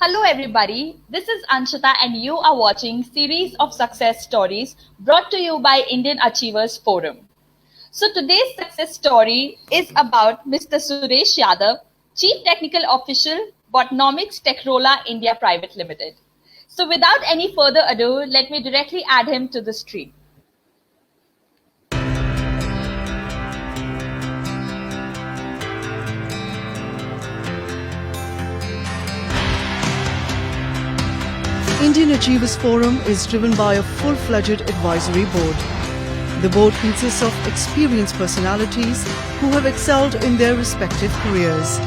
Hello everybody, this is Anshita and you are watching series of success stories brought to you by Indian Achievers Forum. So today's success story is about Mr. Suresh Yadav, Chief Technical Official, Botnomics Techrola India Private Limited. So without any further ado, let me directly add him to the stream. Indian Achievers Forum is driven by a full-fledged advisory board. The board consists of experienced personalities who have excelled in their respective careers.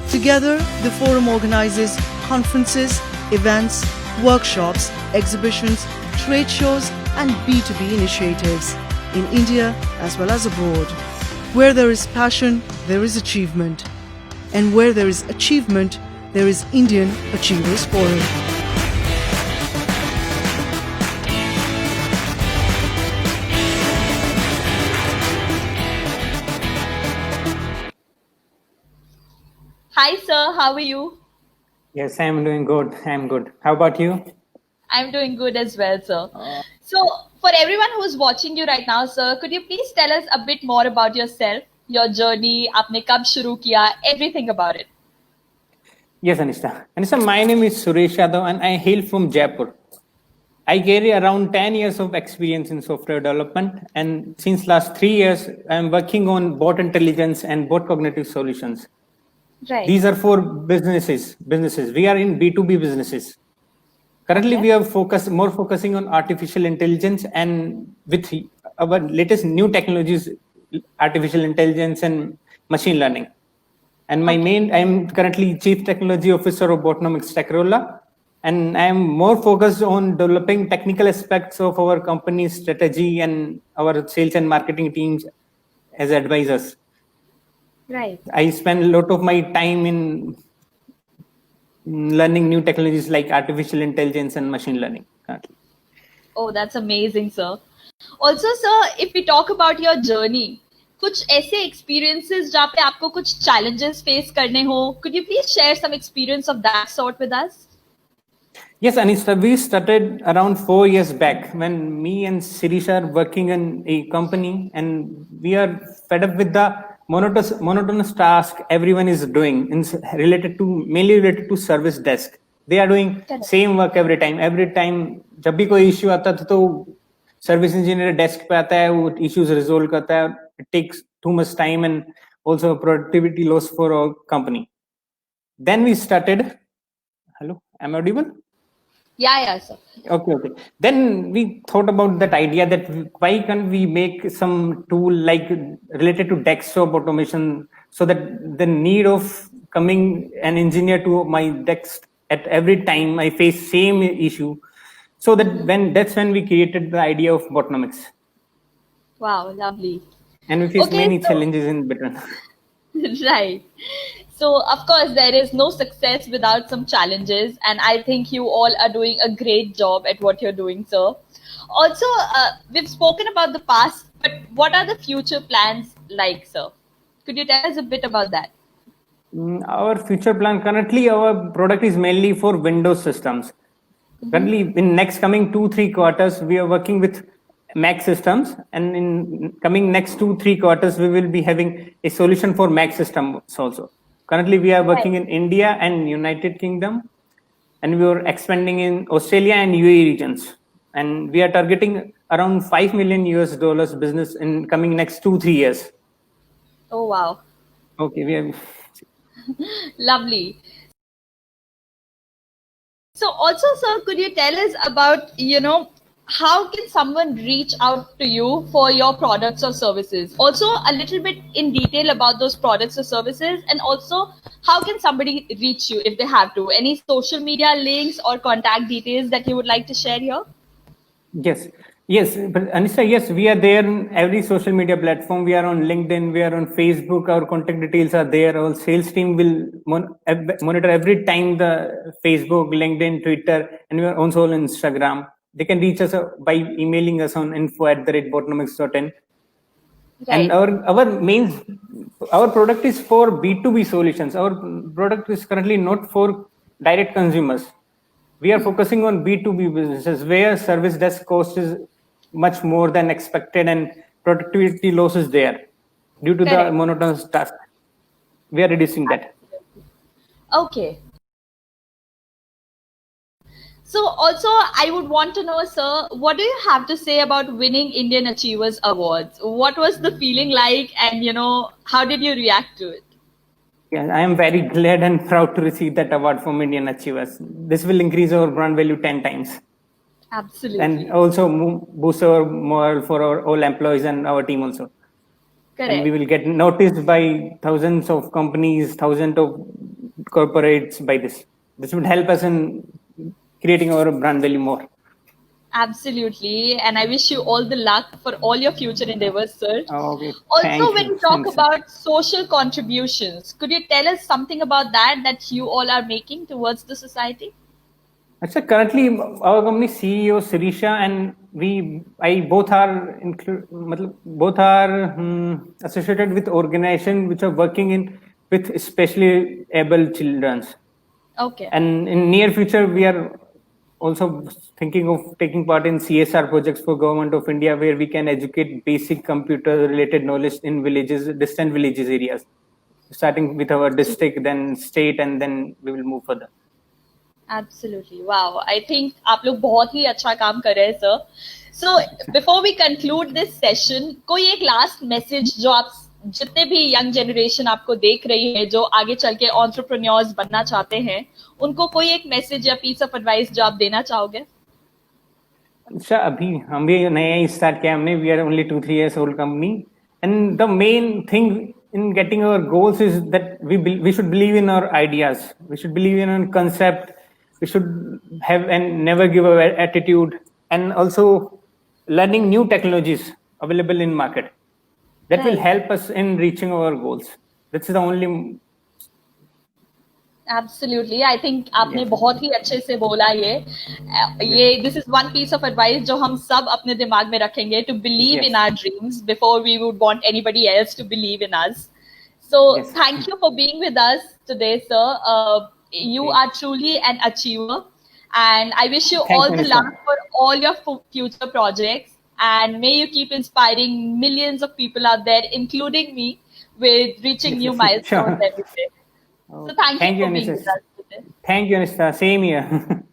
Together, the forum organizes conferences, events, workshops, exhibitions, trade shows and B2B initiatives in India as well as abroad. Where there is passion, there is achievement. And where there is achievement, there is Indian Achievers Forum. Hi sir, how are you? Yes, I'm doing good. I'm good. How about you? I'm doing good as well, sir. So, for everyone who's watching you right now, sir, could you please tell us a bit more about yourself, your journey, आपने कब शुरू किया, everything about it? Yes, Anishta. Anishta, my name is Suresh Yadav and I hail from Jaipur. I carry around 10 years of experience in software development, and since last 3 years, I'm working on bot intelligence and bot cognitive solutions. Right. These are for businesses. We are in B2B businesses. Currently, we are focusing on artificial intelligence, and with our latest new technologies, artificial intelligence and machine learning. And I'm currently Chief Technology Officer of Botnomics Techrola, and I'm more focused on developing technical aspects of our company's strategy and our sales and marketing teams as advisors. Right. I spend a lot of my time in learning new technologies like artificial intelligence and machine learning currently. Oh, that's amazing, sir. Also, sir, if we talk about your journey, कुछ ऐसे experiences जहाँ पे आपको कुछ challenges face करने हो, could you please share some experience of that sort with us? Yes, Anishta, we started around 4 years back when me and Sirish are working in a company, and we are fed up with the monotonous task everyone is doing mainly related to service desk. They are doing Correct. same work every time. जब भी कोई issue आता था तो service engineer desk पे आता है, वो issues resolve करता है. It takes too much time and also productivity loss for our company. Then we started. Hello, am I audible? Yeah, sir. Okay. Then we thought about that idea that why can't we make some tool like related to desktop automation, so that the need of coming an engineer to my desk at every time I face same issue. So that's when we created the idea of Botnomics. Wow, lovely. And we faced many challenges in between. Right. So, of course, there is no success without some challenges, and I think you all are doing a great job at what you're doing, sir. Also, we've spoken about the past, but what are the future plans like, sir? Could you tell us a bit about that? Our future plan, currently our product is mainly for Windows systems. Currently, in next coming 2-3 quarters, we are working with Mac systems, and in coming next 2-3 quarters, we will be having a solution for Mac systems also. Currently, we are working in India and United Kingdom, and we are expanding in Australia and UAE regions. And we are targeting around $5 million US business in coming next 2-3 years. Oh, wow. Okay, we have. Lovely. So also, sir, could you tell us about, how can someone reach out to you for your products or services? Also, a little bit in detail about those products or services, and also how can somebody reach you if they have to? Any social media links or contact details that you would like to share here? Yes, but Anissa, yes, we are there on every social media platform. We are on LinkedIn, we are on Facebook. Our contact details are there. Our sales team will monitor every time the Facebook, LinkedIn, Twitter, and we are also on Instagram. They can reach us by emailing us on info@botnomics.in. Right. And our product is for B2B solutions. Our product is currently not for direct consumers. We are focusing on B2B businesses where service desk cost is much more than expected and productivity loss is there due to the Correct. monotonous task. We are reducing that. Okay. So also I would want to know, sir, what do you have to say about winning Indian Achievers Awards? What was the feeling like, and how did you react to it? Yeah, I am very glad and proud to receive that award from Indian Achievers. This will increase our brand value 10 times Absolutely. and also boost our morale for our all employees and our team also. And we Correct. will get noticed by thousands of companies, thousands of corporates by this. This would help us in creating our brand value more. Absolutely. And I wish you all the luck for all your future endeavors, sir. Okay, Also, thank when you. you talk Thanks. about social contributions, could you tell us something about that you all are making towards the society? Actually, currently our company CEO Sirisha and I both are associated with organizations which are working with especially able children. Okay. And in near future, we are also thinking of taking part in CSR projects for Government of India, where we can educate basic computer-related knowledge in villages, distant villages areas, starting with our district, then state, and then we will move further. Absolutely. Wow. I think आप लोग बहुत ही अच्छा काम कर रहे हैं, sir. So before we conclude this session, कोई एक last message जो आप जितने भी young generation आपको देख रही है, जो आगे चल के entrepreneurs बनना चाहते हैं, उनको कोई एक message या piece of advice जो आप देना चाहोगे? अच्छा, अभी हम भी नया ही स्टार्ट किया हमने. We are only 2-3 years old company, and the main thing in getting our goals is that we should believe in our ideas. We should believe in our concept. We should have and never give up attitude, and also learning new technologies available in market. That will Right. help us in reaching our goals. That's the only. Absolutely. I think आपने Yes. बहुत ही अच्छे से बोला ये this is one piece of advice जो हम सब अपने दिमाग में रखेंगे, to believe Yes. in our dreams before we would want anybody else to believe in us. So Yes. thank you for being with us today, sir. You Okay. are truly an achiever, and I wish you Thank all you, the Anisha. luck for all your future projects, and may you keep inspiring millions of people out there, including me, with reaching new Yes, milestones sure. every day. So thank you Thank you, for being Anisha. with us today. Thank you, Anisha. Same here.